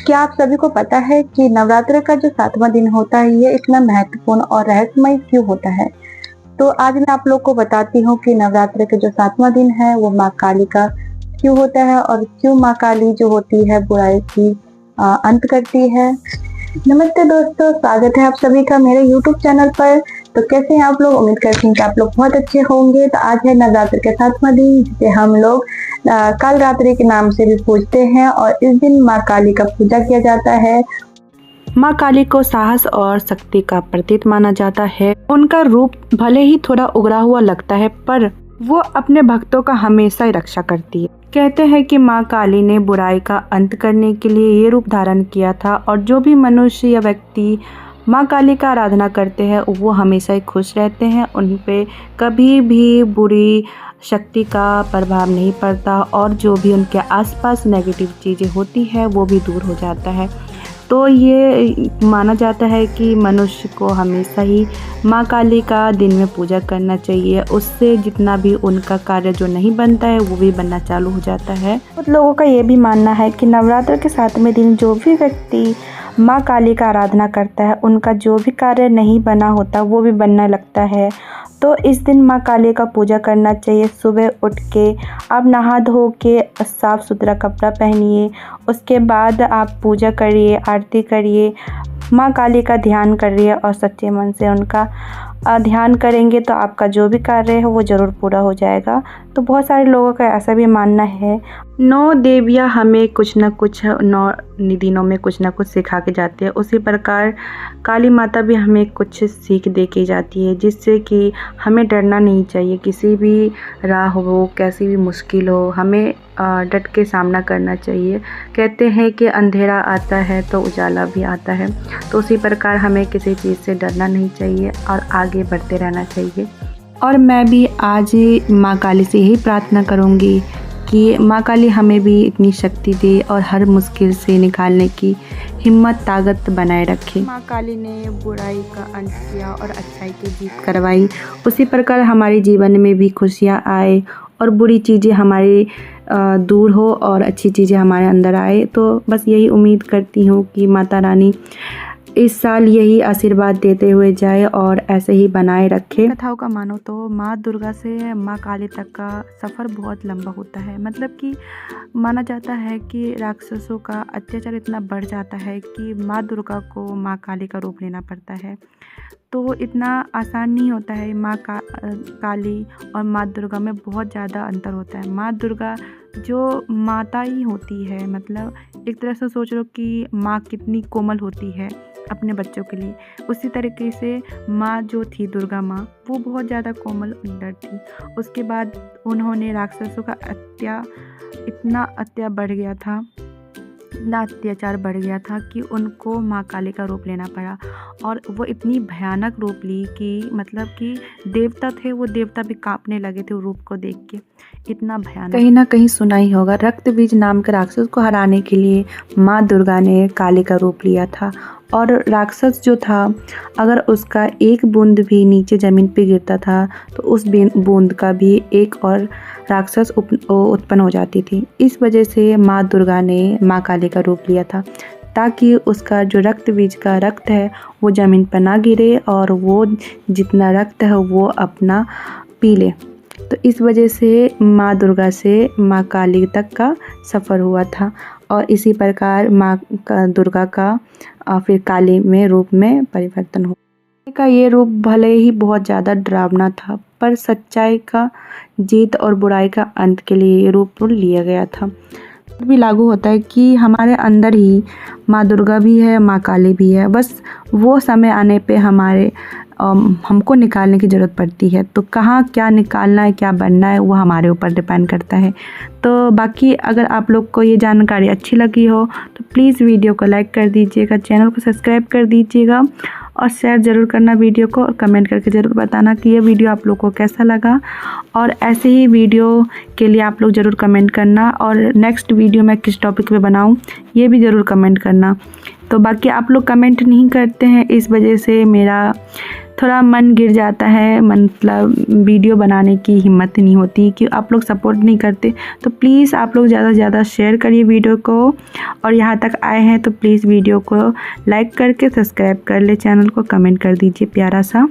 क्या आप सभी को पता है कि नवरात्र का जो 7वां दिन होता है ये इतना महत्वपूर्ण और रहस्यमय क्यों होता है? तो आज मैं आप लोग को बताती हूँ कि नवरात्र के जो 7वां दिन है वो माँ काली का क्यों होता है और क्यों माँ काली जो होती है बुराई की अंत करती है। नमस्ते दोस्तों, स्वागत है आप सभी का मेरे YouTube चैनल पर। तो कैसे हैं आप लोग? उम्मीद करती हूँ कि आप लोग बहुत अच्छे होंगे। तो आज है नवरात्र के 7वां दिन, जिसे हम लोग काल रात्रि के नाम से भी पूजते हैं और इस दिन माँ काली का पूजा किया जाता है। माँ काली को साहस और शक्ति का प्रतीक माना जाता है। उनका रूप भले ही थोड़ा उगरा हुआ लगता है, पर वो अपने भक्तों का हमेशा ही रक्षा करती है। कहते हैं कि माँ काली ने बुराई का अंत करने के लिए ये रूप धारण किया था और जो भी मनुष्य या व्यक्ति माँ काली का आराधना करते हैं वो हमेशा ही खुश रहते हैं। उन पे कभी भी बुरी शक्ति का प्रभाव नहीं पड़ता और जो भी उनके आसपास नेगेटिव चीज़ें होती है वो भी दूर हो जाता है। तो ये माना जाता है कि मनुष्य को हमेशा ही माँ काली का दिन में पूजा करना चाहिए। उससे जितना भी उनका कार्य जो नहीं बनता है वो भी बनना चालू हो जाता है। कुछ लोगों का ये भी मानना है कि नवरात्र के 7वें दिन जो भी व्यक्ति माँ काली का आराधना करता है उनका जो भी कार्य नहीं बना होता वो भी बनने लगता है। तो इस दिन माँ काली का पूजा करना चाहिए। सुबह उठ के आप नहा धो के साफ़ सुथरा कपड़ा पहनिए, उसके बाद आप पूजा करिए, आरती करिए, माँ काली का ध्यान करिए और सच्चे मन से उनका ध्यान करेंगे तो आपका जो भी कार्य है वो ज़रूर पूरा हो जाएगा। तो बहुत सारे लोगों का ऐसा भी मानना है। 9 देवियाँ हमें कुछ न कुछ 9 दिनों में कुछ न कुछ सिखा के जाती है, उसी प्रकार काली माता भी हमें कुछ सीख दे के जाती है, जिससे कि हमें डरना नहीं चाहिए। किसी भी राह हो, कैसी भी मुश्किल हो, हमें डट के सामना करना चाहिए। कहते हैं कि अंधेरा आता है तो उजाला भी आता है, तो उसी प्रकार हमें किसी चीज़ से डरना नहीं चाहिए और आगे बढ़ते रहना चाहिए। और मैं भी आज माँ काली से यही प्रार्थना करूँगी कि माँ काली हमें भी इतनी शक्ति दे और हर मुश्किल से निकालने की हिम्मत ताकत बनाए रखे। माँ काली ने बुराई का अंत किया और अच्छाई की जीत करवाई, उसी प्रकार हमारे जीवन में भी खुशियाँ आए और बुरी चीज़ें हमारी दूर हो और अच्छी चीज़ें हमारे अंदर आए। तो बस यही उम्मीद करती हूँ कि माता रानी इस साल यही आशीर्वाद देते हुए जाए और ऐसे ही बनाए रखे। कथाओं का मानो तो माँ दुर्गा से माँ काली तक का सफ़र बहुत लंबा होता है। मतलब कि माना जाता है कि राक्षसों का अत्याचार इतना बढ़ जाता है कि माँ दुर्गा को माँ काली का रूप लेना पड़ता है। तो इतना आसान नहीं होता है। माँ काली और माँ दुर्गा में बहुत ज़्यादा अंतर होता है। माँ दुर्गा जो माता ही होती है, मतलब एक तरह से सोच लो कि माँ कितनी कोमल होती है अपने बच्चों के लिए, उसी तरीके से माँ जो थी दुर्गा माँ वो बहुत ज़्यादा कोमल अंदर थी। उसके बाद उन्होंने राक्षसों का इतना अत्याचार बढ़ गया था कि उनको माँ काली का रूप लेना पड़ा और वो इतनी भयानक रूप ली कि मतलब कि देवता थे वो देवता भी कांपने लगे थे रूप को देख के, इतना भयानक। कहीं ना कहीं सुना ही होगा, रक्त बीज नाम के राक्षस को हराने के लिए माँ दुर्गा ने काली का रूप लिया था। और राक्षस जो था, अगर उसका एक बूंद भी नीचे ज़मीन पे गिरता था तो उस बूंद का भी एक और राक्षस उत्पन्न हो जाती थी। इस वजह से माँ दुर्गा ने माँ काली का रूप लिया था, ताकि उसका जो रक्त बीज का रक्त है वो ज़मीन पर ना गिरे और वो जितना रक्त है वो अपना पी ले। तो इस वजह से माँ दुर्गा से माँ काली तक का सफ़र हुआ था और इसी प्रकार माँ दुर्गा का फिर काली में रूप में परिवर्तन हुआ। का ये रूप भले ही बहुत ज़्यादा डरावना था, पर सच्चाई का जीत और बुराई का अंत के लिए ये रूप लिया गया था। भी लागू होता है कि हमारे अंदर ही माँ दुर्गा भी है, माँ काली भी है, बस वो समय आने पे हमको निकालने की ज़रूरत पड़ती है। तो कहाँ क्या निकालना है, क्या बनना है, वो हमारे ऊपर डिपेंड करता है। तो बाकी अगर आप लोग को ये जानकारी अच्छी लगी हो तो प्लीज़ वीडियो को लाइक कर दीजिएगा, चैनल को सब्सक्राइब कर दीजिएगा और शेयर ज़रूर करना वीडियो को, और कमेंट करके ज़रूर बताना कि ये वीडियो आप लोग को कैसा लगा। और ऐसे ही वीडियो के लिए आप लोग ज़रूर कमेंट करना और नेक्स्ट वीडियो मैं किस टॉपिक पे बनाऊँ ये भी ज़रूर कमेंट करना। तो बाकी आप लोग कमेंट नहीं करते हैं, इस वजह से मेरा थोड़ा मन गिर जाता है, मतलब वीडियो बनाने की हिम्मत नहीं होती कि आप लोग सपोर्ट नहीं करते। तो प्लीज़ आप लोग ज़्यादा से ज़्यादा शेयर करिए वीडियो को, और यहाँ तक आए हैं तो प्लीज़ वीडियो को लाइक करके सब्सक्राइब कर ले चैनल को, कमेंट कर दीजिए प्यारा सा।